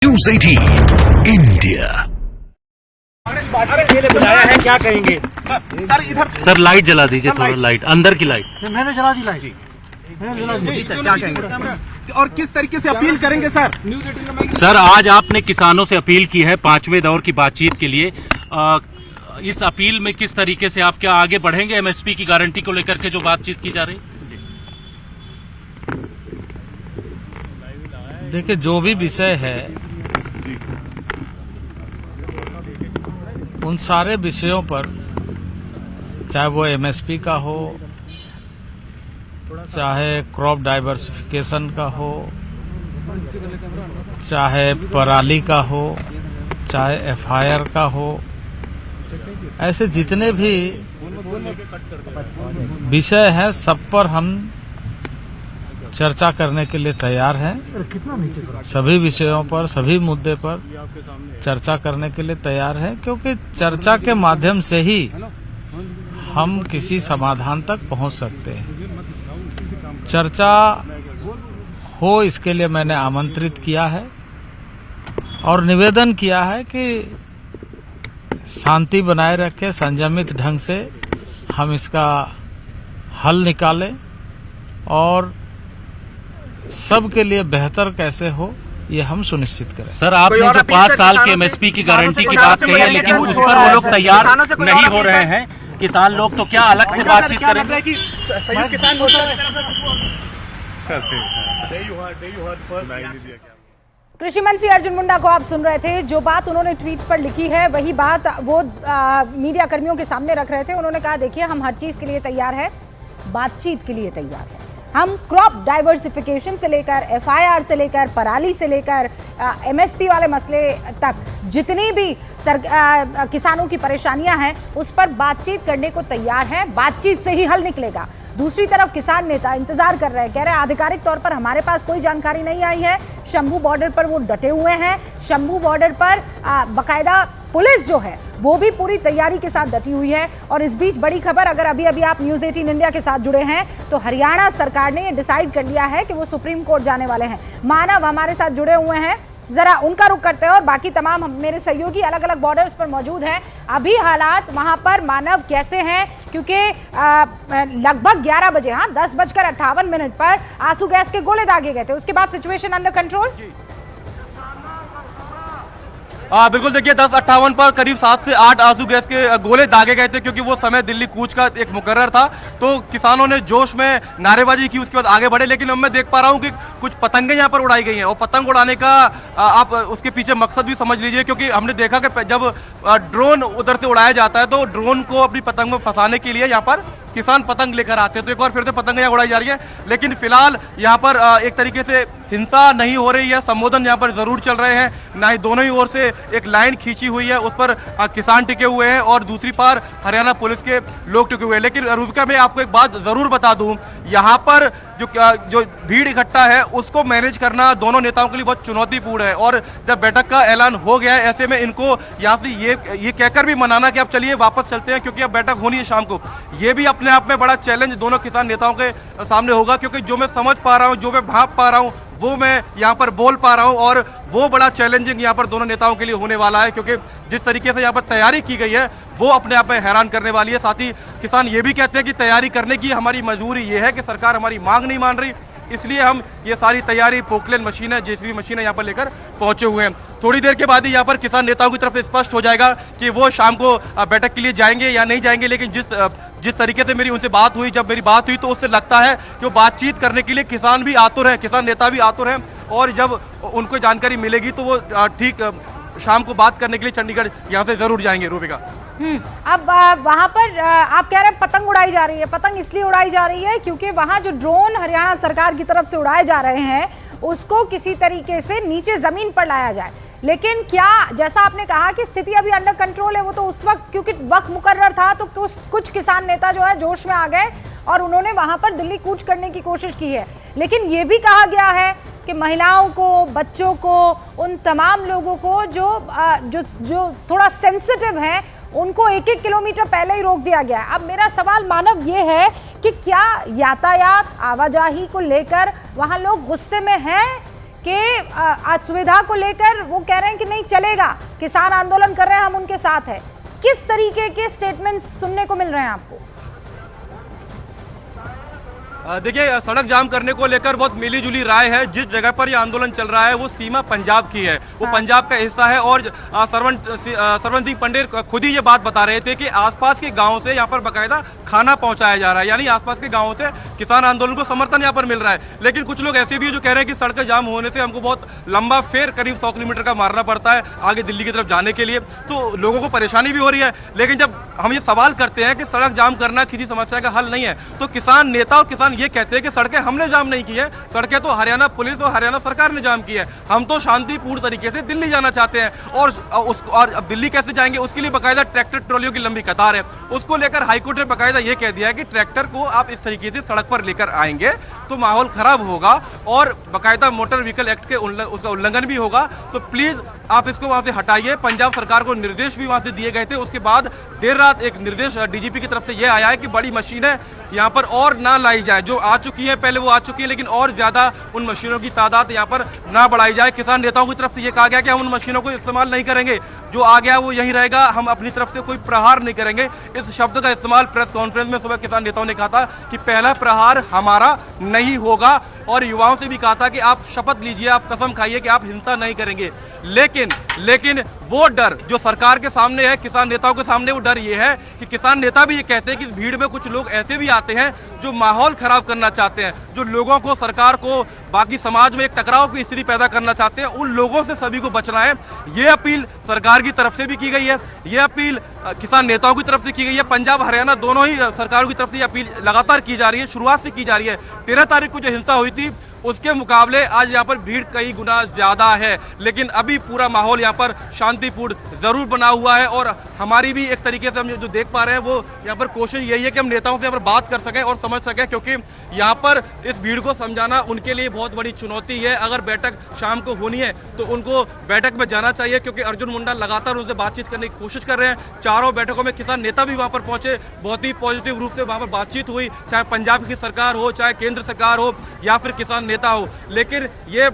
News 18 India. बुलाया है, क्या कहेंगे सर? इधर सर लाइट जला दीजिए, थोड़ा लाइट अंदर की लाइट। मैंने जला दी लाइट। क्या कहेंगे और किस तरीके से अपील करेंगे सर? सर आज आपने किसानों से अपील की है 5वें दौर की बातचीत के लिए। इस अपील में किस तरीके से आप क्या आगे बढ़ेंगे एमएसपी की गारंटी को लेकर के जो बातचीत की जा रही? देखिए, जो भी विषय है उन सारे विषयों पर, चाहे वो एमएसपी का हो, चाहे क्रॉप डाइवर्सिफिकेशन का हो, चाहे पराली का हो, चाहे एफआईआर का हो, ऐसे जितने भी विषय हैं सब पर हम चर्चा करने के लिए तैयार हैं। सभी विषयों पर, सभी मुद्दे पर चर्चा करने के लिए तैयार हैं, क्योंकि चर्चा के माध्यम से ही हम किसी समाधान तक पहुंच सकते हैं। चर्चा हो, इसके लिए मैंने आमंत्रित किया है और निवेदन किया है कि शांति बनाए रखें, संयमित ढंग से हम इसका हल निकालें और सबके लिए बेहतर कैसे हो ये हम सुनिश्चित करें। सर आपने जो 5 साल के एमएसपी की गारंटी की बात कही है, लेकिन उस पर वो लोग तैयार नहीं हो रहे हैं। किसान लोग तो क्या अलग से बातचीत करेंगे? कृषि मंत्री अर्जुन मुंडा को आप सुन रहे थे। जो बात उन्होंने ट्वीट पर लिखी है वही बात वो मीडिया कर्मियों के सामने रख रहे थे। उन्होंने कहा, देखिए हम हर चीज के लिए तैयार है, बातचीत के लिए तैयार है। हम क्रॉप डाइवर्सिफिकेशन से लेकर एफआईआर से लेकर पराली से लेकर एमएसपी वाले मसले तक जितनी भी किसानों की परेशानियां हैं उस पर बातचीत करने को तैयार है। बातचीत से ही हल निकलेगा। दूसरी तरफ किसान नेता इंतजार कर रहे हैं, कह रहे हैं आधिकारिक तौर पर हमारे पास कोई जानकारी नहीं आई है। शंभू बॉर्डर पर वो डटे हुए हैं। शंभू बॉर्डर पर बाकायदा पुलिस जो है वो भी पूरी तैयारी के साथ डटी हुई है। और इस बीच बड़ी खबर, अगर अभी अभी आप न्यूज़ 18 इंडिया के साथ जुड़े हैं तो हरियाणा सरकार ने ये डिसाइड कर लिया है कि वो सुप्रीम कोर्ट जाने वाले हैं। मानव हमारे साथ जुड़े हुए हैं, जरा उनका रुख करते हैं और बाकी तमाम मेरे सहयोगी अलग अलग बॉर्डर्स पर मौजूद हैं। अभी हालात वहां पर मानव कैसे हैं? क्योंकि लगभग 11 बजे, 10:58 पर आंसू गैस के गोले दागे गए थे। उसके बाद सिचुएशन अंडर कंट्रोल? बिल्कुल, देखिए 10:58 पर करीब 7 से 8 आंसू गैस के गोले दागे गए थे, क्योंकि वो समय दिल्ली कूच का एक मुकर्रर था। तो किसानों ने जोश में नारेबाजी की, उसके बाद आगे बढ़े। लेकिन अब मैं देख पा रहा हूँ कि कुछ पतंगें यहाँ पर उड़ाई गई हैं और पतंग उड़ाने का आप उसके पीछे मकसद भी समझ लीजिए, क्योंकि हमने देखा कि जब ड्रोन उधर से उड़ाया जाता है तो ड्रोन को अपनी पतंग में फंसाने के लिए यहाँ पर किसान पतंग लेकर आते हैं। तो एक बार फिर से पतंग यहाँ उड़ाई जा रही है। लेकिन फिलहाल यहाँ पर एक तरीके से हिंसा नहीं हो रही है, संबोधन यहाँ पर जरूर चल रहे हैं। ना ही दोनों ही ओर से एक लाइन खींची हुई है, उस पर किसान टिके हुए हैं और दूसरी पार हरियाणा पुलिस के लोग टिके हुए हैं। लेकिन रूबिका, मैं आपको एक बात जरूर बता दूं, यहाँ पर जो भीड़ इकट्ठा है उसको मैनेज करना दोनों नेताओं के लिए बहुत चुनौतीपूर्ण है। और जब बैठक का ऐलान हो गया है, ऐसे में इनको यहाँ से ये कहकर भी मनाना कि अब चलिए वापस चलते हैं क्योंकि अब बैठक होनी है शाम को, ये भी अपने आप में बड़ा चैलेंज दोनों किसान नेताओं के सामने होगा। क्योंकि जो मैं समझ पा रहा हूँ, जो मैं भाप पा रहा हूँ, वो मैं यहाँ पर बोल पा रहा हूँ और वो बड़ा चैलेंजिंग यहाँ पर दोनों नेताओं के लिए होने वाला है। क्योंकि जिस तरीके से यहाँ पर तैयारी की गई है वो अपने आप में हैरान करने वाली है। साथ ही किसान ये भी कहते हैं कि तैयारी करने की हमारी मजबूरी ये है कि सरकार हमारी मांग नहीं मान रही, इसलिए हम ये सारी तैयारी पोकलेन मशीन है, जेसीबी मशीन है, यहाँ पर लेकर पहुंचे हुए हैं। थोड़ी देर के बाद ही यहाँ पर किसान नेताओं की तरफ से स्पष्ट हो जाएगा कि वो शाम को बैठक के लिए जाएंगे या नहीं जाएंगे। लेकिन जिस तरीके से मेरी उनसे बात हुई, जब मेरी बात हुई तो उससे लगता है कि वो बातचीत करने के लिए किसान भी आतुर हैं, किसान नेता भी आतुर हैं। और जब उनको जानकारी मिलेगी तो वो ठीक शाम को बात करने के लिए चंडीगढ़ यहाँ से जरूर जाएंगे। रूबिका, अब वहां पर आप कह रहे हैं पतंग उड़ाई जा रही है। पतंग इसलिए उड़ाई जा रही है क्योंकि वहां जो ड्रोन हरियाणा सरकार की तरफ से उड़ाए जा रहे हैं उसको किसी तरीके से नीचे जमीन पर लाया जाए। लेकिन क्या, जैसा आपने कहा कि स्थिति अभी अंडर कंट्रोल है, वो तो उस वक्त क्योंकि वक्त मुकर्रर था तो कुछ किसान नेता जो है जोश में आ गए और उन्होंने वहां पर दिल्ली कूच करने की कोशिश की है। लेकिन ये भी कहा गया है कि महिलाओं को, बच्चों को, उन तमाम लोगों को जो थोड़ा सेंसिटिव हैं उनको 1-1 किलोमीटर पहले ही रोक दिया गया है। अब मेरा सवाल मानव ये है कि क्या यातायात आवाजाही को लेकर वहां लोग गुस्से में हैं कि असुविधा को लेकर वो कह रहे हैं कि नहीं चलेगा, किसान आंदोलन कर रहे हैं, हम उनके साथ हैं। किस तरीके के स्टेटमेंट्स सुनने को मिल रहे हैं आपको? देखिए, सड़क जाम करने को लेकर बहुत मिली जुली राय है। जिस जगह पर ये आंदोलन चल रहा है वो सीमा पंजाब की है, वो पंजाब का हिस्सा है। और सरवण सिंह पंडित खुद ही ये बात बता रहे थे कि आसपास के गांव से यहाँ पर बाकायदा खाना पहुंचाया जा रहा है, यानी आसपास के गांवों से किसान आंदोलन को समर्थन यहाँ पर मिल रहा है। लेकिन कुछ लोग ऐसे भी है जो कह रहे हैं कि सड़कें जाम होने से हमको बहुत लंबा फेर करीब 100 किलोमीटर का मारना पड़ता है आगे दिल्ली की तरफ जाने के लिए, तो लोगों को परेशानी भी हो रही है। लेकिन जब हम ये सवाल करते हैं कि सड़क जाम करना किसी समस्या का हल नहीं है, तो किसान नेता और किसान ये कहते हैं कि सड़कें हमने जाम नहीं की है, सड़कें तो हरियाणा पुलिस और हरियाणा सरकार ने जाम की है। हम तो शांतिपूर्ण तरीके से दिल्ली जाना चाहते हैं, और अब दिल्ली कैसे जाएंगे उसके लिए बाकायदा ट्रैक्टर ट्रॉलियों की लंबी कतार है। उसको लेकर हाईकोर्ट ने बाकायदा ये कह दिया है कि ट्रैक्टर को आप इस तरीके से सड़क पर लेकर आएंगे तो माहौल खराब होगा और बाकायदा मोटर व्हीकल एक्ट के उसका उल्लंघन भी होगा, तो प्लीज आप इसको वहां से हटाइए। पंजाब सरकार को निर्देश भी वहां से दिए गए थे। उसके बाद देर रात एक निर्देश डीजीपी की तरफ से यह आया है कि बड़ी मशीनें यहाँ पर और ना लाई जाए, जो आ चुकी है पहले वो आ चुकी है, लेकिन और ज्यादा उन मशीनों की तादाद यहाँ पर ना बढ़ाई जाए। किसान नेताओं की तरफ से ये कहा गया कि हम उन मशीनों को इस्तेमाल नहीं करेंगे, जो आ गया वो यहीं रहेगा, हम अपनी तरफ से कोई प्रहार नहीं करेंगे। इस शब्द का इस्तेमाल प्रेस कॉन्फ्रेंस में सुबह किसान नेताओं ने कहा था कि पहला प्रहार हमारा नहीं होगा, और युवाओं से भी कहा था कि आप शपथ लीजिए, आप कसम खाइए कि आप हिंसा नहीं करेंगे। लेकिन वो डर जो सरकार के सामने है, किसान नेताओं के सामने, वो डर ये है कि किसान नेता भी ये कहते हैं कि इस भीड़ में कुछ लोग ऐसे भी आते हैं जो माहौल खराब करना चाहते हैं, जो लोगों को, सरकार को, बाकी समाज में एक टकराव की स्थिति पैदा करना चाहते हैं। उन लोगों से सभी को बचना है। ये अपील सरकार की तरफ से भी की गई है, ये अपील किसान नेताओं की तरफ से की गई है। पंजाब हरियाणा दोनों ही सरकारों की तरफ से ये अपील लगातार की जा रही है, शुरुआत से की जा रही है। 13 तारीख को जो हिंसा हुई थी उसके मुकाबले आज यहाँ पर भीड़ कई गुना ज्यादा है, लेकिन अभी पूरा माहौल यहाँ पर शांतिपूर्ण जरूर बना हुआ है। और हमारी भी एक तरीके से हम जो देख पा रहे हैं वो यहाँ पर कोशिश यही है कि हम नेताओं से यहाँ पर बात कर सकें और समझ सकें, क्योंकि यहाँ पर इस भीड़ को समझाना उनके लिए बहुत बड़ी चुनौती है। अगर बैठक शाम को होनी है तो उनको बैठक में जाना चाहिए, क्योंकि अर्जुन मुंडा लगातार उनसे बातचीत करने की कोशिश कर रहे हैं। चारों बैठकों में किसान नेता भी वहाँ पर पहुंचे, बहुत ही पॉजिटिव रूप से वहाँ पर बातचीत हुई, चाहे पंजाब की सरकार हो, चाहे केंद्र सरकार हो, या फिर किसान नेता हो। लेकिन ये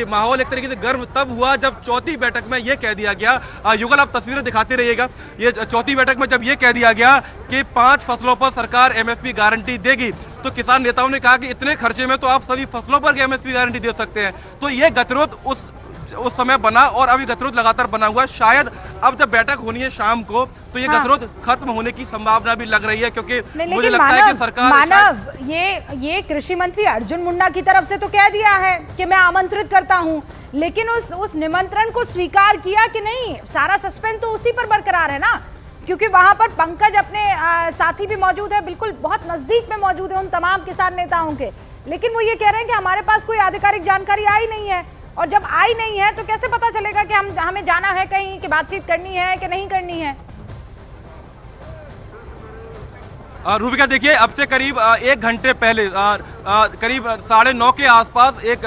माहौल एक तरीके से गर्म तब हुआ जब चौथी बैठक में ये कह दिया गया, युगल आप तस्वीरें दिखाते रहिएगा, ये चौथी बैठक में जब ये कह दिया गया कि 5 फसलों पर सरकार एमएसपी गारंटी देगी, तो किसान नेताओं ने कहा कि इतने खर्चे में तो आप सभी फसलों पर एमएसपी गारंटी दे सकते हैं। तो ये गतिरोध उस समय बना और अभी गतिरोध लगातार बना हुआ है। शायद अब जब बैठक होनी है शाम को तो ये गतिरोध खत्म होने की संभावना भी लग रही है, क्योंकि मुझे लगता है कि सरकार मानव ये कृषि मंत्री अर्जुन मुंडा की तरफ से तो कह दिया है कि मैं आमंत्रित करता हूं, लेकिन उस निमंत्रण को स्वीकार किया कि नहीं? सारा सस्पेंस तो उसी पर बरकरार है ना, क्योंकि वहां पर पंकज अपने साथी भी मौजूद है, बिल्कुल बहुत नजदीक में मौजूद है उन तमाम किसान नेताओं के, लेकिन वो ये कह रहे हैं कि हमारे पास कोई आधिकारिक जानकारी आई नहीं है, और जब आई नहीं है तो कैसे पता चलेगा कि हमें जाना है कहीं, कि बातचीत करनी है कि नहीं करनी है? रूबिका, देखिए, अब से करीब 1 घंटे पहले करीब 9:30 के आसपास एक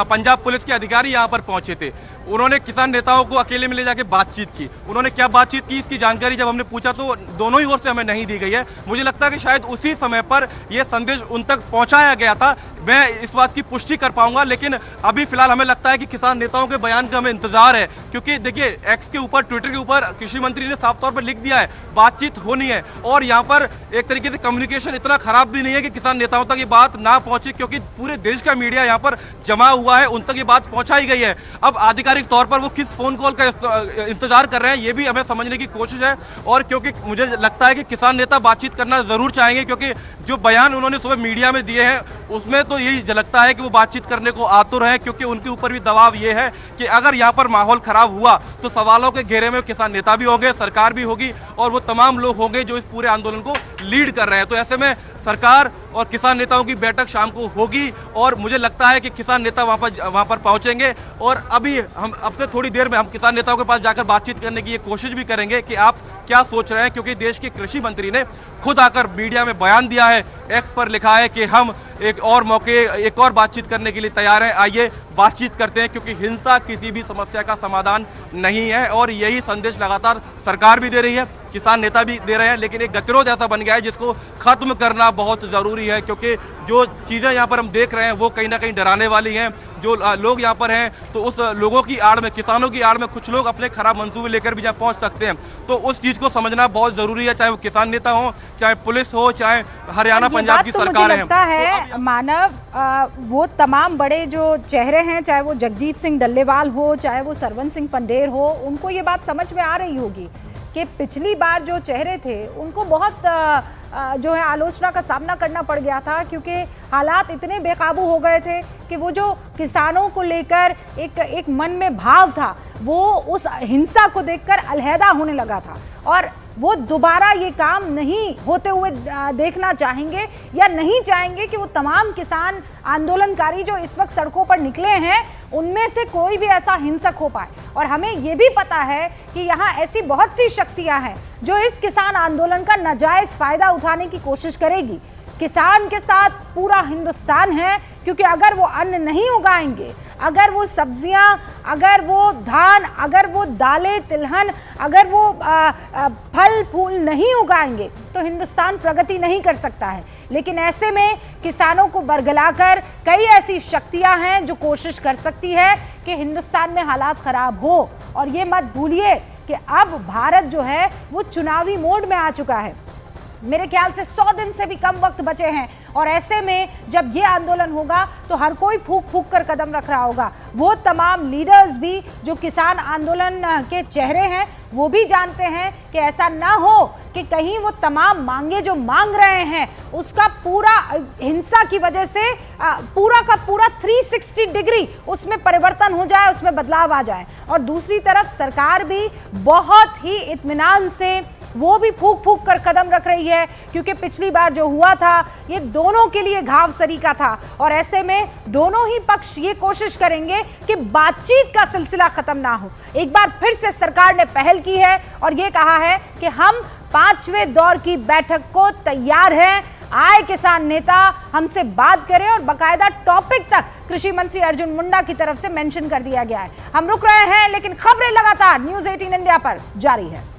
पंजाब पुलिस के अधिकारी यहाँ पर पहुंचे थे। उन्होंने किसान नेताओं को अकेले में ले जाके बातचीत की। उन्होंने क्या बातचीत की इसकी जानकारी जब हमने पूछा तो दोनों ही ओर से हमें नहीं दी गई है। मुझे लगता है कि शायद उसी समय पर यह संदेश उन तक पहुंचाया गया था। मैं इस बात की पुष्टि कर पाऊंगा, लेकिन अभी फिलहाल हमें लगता है कि किसान नेताओं के बयान का हमें इंतजार है, क्योंकि देखिए एक्स के ऊपर, ट्विटर के ऊपर कृषि मंत्री ने साफ तौर पर लिख दिया है बातचीत होनी है, और यहाँ पर एक तरीके से कम्युनिकेशन इतना खराब भी नहीं है कि किसान नेताओं तक ये बात ना पहुंचे, क्योंकि पूरे देश का मीडिया यहाँ पर जमा हुआ है, उन तक ये बात पहुंचाई गई है। अब आधिकारिक तौर पर वो किस फोन कॉल का इंतजार कर रहे हैं ये भी हमें समझने की कोशिश है, और क्योंकि मुझे लगता है कि किसान नेता बातचीत करना जरूर चाहेंगे, क्योंकि जो बयान उन्होंने सुबह मीडिया में दिए हैं उसमें तो यही झलकता है कि वो बातचीत करने को आतुर है, क्योंकि उनके ऊपर भी दबाव ये है कि अगर यहाँ पर माहौल खराब हुआ तो सवालों के घेरे में किसान नेता भी होंगे, सरकार भी होगी, और वो तमाम लोग होंगे जो इस पूरे आंदोलन को लीड कर रहे हैं। तो ऐसे में सरकार और किसान नेताओं की बैठक शाम को होगी, और मुझे लगता है कि किसान नेता वहां पर पहुंचेंगे, और अभी हम अब से थोड़ी देर में हम किसान नेताओं के पास जाकर बातचीत करने की ये कोशिश भी करेंगे कि आप क्या सोच रहे हैं, क्योंकि देश के कृषि मंत्री ने खुद आकर मीडिया में बयान दिया है, एक्स पर लिखा है कि हम एक और बातचीत करने के लिए तैयार हैं, आइए बातचीत करते हैं, क्योंकि हिंसा किसी भी समस्या का समाधान नहीं है। और यही संदेश लगातार सरकार भी दे रही है, किसान नेता भी दे रहे हैं, लेकिन एक गतिरोध ऐसा बन गया है जिसको खत्म करना बहुत जरूरी है, क्योंकि जो चीजें यहाँ पर हम देख रहे हैं वो कहीं ना कहीं डराने वाली हैं। जो लोग यहाँ पर हैं, तो उस लोगों की आड़ में, किसानों की आड़ में कुछ लोग अपने खराब मंसूबे लेकर भी यहाँ पहुँच सकते हैं। तो उस चीज़ को समझना बहुत ज़रूरी है, चाहे वो किसान नेता हो, चाहे पुलिस हो, चाहे हरियाणा पंजाब की सरकार है। मुझे लगता है मानव, वो तमाम बड़े जो चेहरे हैं, चाहे वो जगजीत सिंह डल्लेवाल हो, चाहे वो सरवन सिंह पंडेर हो, उनको ये बात समझ में आ रही होगी कि पिछली बार जो चेहरे थे उनको बहुत जो है आलोचना का सामना करना पड़ गया था, क्योंकि हालात इतने बेकाबू हो गए थे कि वो जो किसानों को लेकर एक मन में भाव था, वो उस हिंसा को देखकर अलहदा होने लगा था और वो दोबारा ये काम नहीं होते हुए देखना चाहेंगे या नहीं चाहेंगे कि वो तमाम किसान आंदोलनकारी जो इस वक्त सड़कों पर निकले हैं उनमें से कोई भी ऐसा हिंसक हो पाए। और हमें ये भी पता है कि यहाँ ऐसी बहुत सी शक्तियां हैं जो इस किसान आंदोलन का नाजायज फायदा उठाने की कोशिश करेगी। किसान के साथ पूरा हिंदुस्तान है, क्योंकि अगर वो अन्न नहीं उगाएंगे, अगर वो सब्जियां, अगर वो धान, अगर वो दालें तिलहन, अगर वो फल फूल नहीं उगाएंगे तो हिंदुस्तान प्रगति नहीं कर सकता है। लेकिन ऐसे में किसानों को बरगलाकर कई ऐसी शक्तियां हैं जो कोशिश कर सकती है कि हिंदुस्तान में हालात खराब हो। और ये मत भूलिए कि अब भारत जो है वो चुनावी मोड में आ चुका है। मेरे ख्याल से 100 दिन से भी कम वक्त बचे हैं और ऐसे में जब ये आंदोलन होगा तो हर कोई फूंक फूंक कर कदम रख रहा होगा। वो तमाम लीडर्स भी जो किसान आंदोलन के चेहरे हैं वो भी जानते हैं कि ऐसा ना हो कि कहीं वो तमाम मांगे जो मांग रहे हैं उसका पूरा हिंसा की वजह से पूरा का पूरा 360 डिग्री उसमें परिवर्तन हो जाए, उसमें बदलाव आ जाए। और दूसरी तरफ सरकार भी बहुत ही इत्मीनान से वो भी फूंक फूंक कर कदम रख रही है, क्योंकि पिछली बार जो हुआ था ये दोनों के लिए घाव सरी का था। और ऐसे में दोनों ही पक्ष ये कोशिश करेंगे कि बातचीत का सिलसिला खत्म ना हो। एक बार फिर से सरकार ने पहल की है और ये कहा है कि हम 5वें दौर की बैठक को तैयार हैं। आए किसान नेता हमसे बात करें, और बाकायदा टॉपिक तक कृषि मंत्री अर्जुन मुंडा की तरफ से मेंशन कर दिया गया है। हम रुक रहे हैं, लेकिन खबरें लगातार न्यूज़ 18 इंडिया पर जारी है।